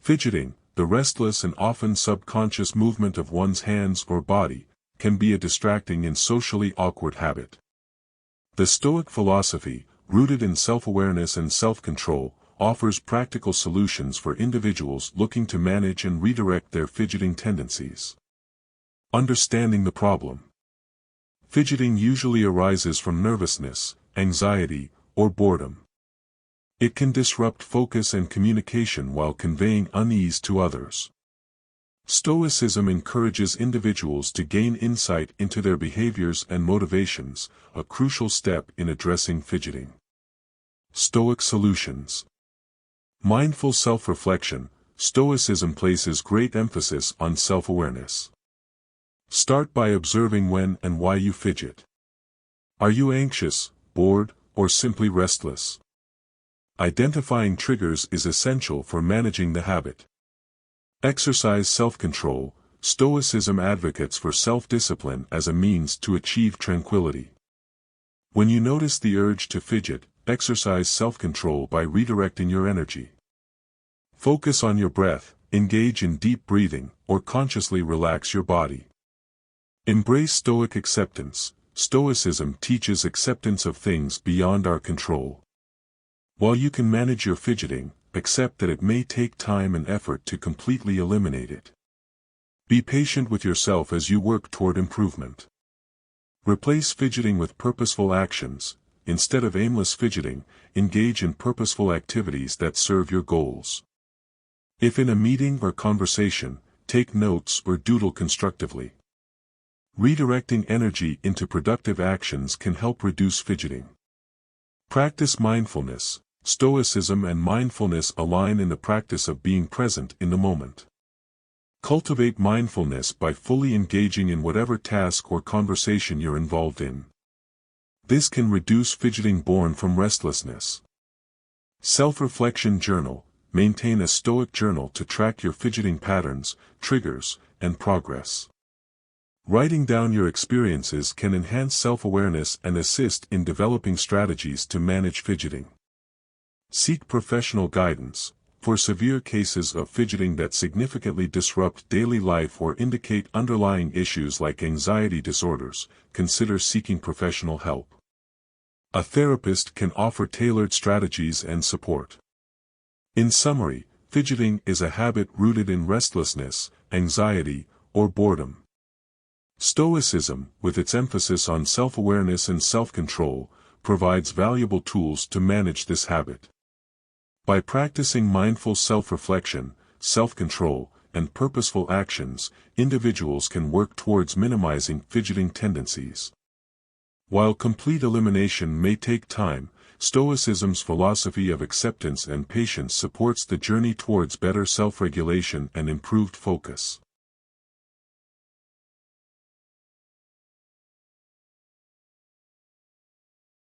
Fidgeting, the restless and often subconscious movement of one's hands or body, can be a distracting and socially awkward habit. The Stoic philosophy, rooted in self-awareness and self-control, offers practical solutions for individuals looking to manage and redirect their fidgeting tendencies. Understanding the problem. Fidgeting usually arises from nervousness, anxiety, or boredom. It can disrupt focus and communication while conveying unease to others. Stoicism encourages individuals to gain insight into their behaviors and motivations, a crucial step in addressing fidgeting. Stoic solutions. Mindful self-reflection. Stoicism places great emphasis on self-awareness. Start by observing when and why you fidget. Are you anxious, bored, or simply restless? Identifying triggers is essential for managing the habit. Exercise self-control. Stoicism advocates for self-discipline as a means to achieve tranquility. When you notice the urge to fidget, exercise self-control by redirecting your energy. Focus on your breath, engage in deep breathing, or consciously relax your body. Embrace Stoic acceptance. Stoicism teaches acceptance of things beyond our control. While you can manage your fidgeting, accept that it may take time and effort to completely eliminate it. Be patient with yourself as you work toward improvement. Replace fidgeting with purposeful actions. Instead of aimless fidgeting, engage in purposeful activities that serve your goals. If in a meeting or conversation, take notes or doodle constructively. Redirecting energy into productive actions can help reduce fidgeting. Practice mindfulness. Stoicism and mindfulness align in the practice of being present in the moment. Cultivate mindfulness by fully engaging in whatever task or conversation you're involved in. This can reduce fidgeting born from restlessness. Self-reflection journal. Maintain a Stoic journal to track your fidgeting patterns, triggers, and progress. Writing down your experiences can enhance self-awareness and assist in developing strategies to manage fidgeting. Seek professional guidance. For severe cases of fidgeting that significantly disrupt daily life or indicate underlying issues like anxiety disorders, consider seeking professional help. A therapist can offer tailored strategies and support. In summary, fidgeting is a habit rooted in restlessness, anxiety, or boredom. Stoicism, with its emphasis on self-awareness and self-control, provides valuable tools to manage this habit. By practicing mindful self-reflection, self-control, and purposeful actions, individuals can work towards minimizing fidgeting tendencies. While complete elimination may take time, Stoicism's philosophy of acceptance and patience supports the journey towards better self-regulation and improved focus.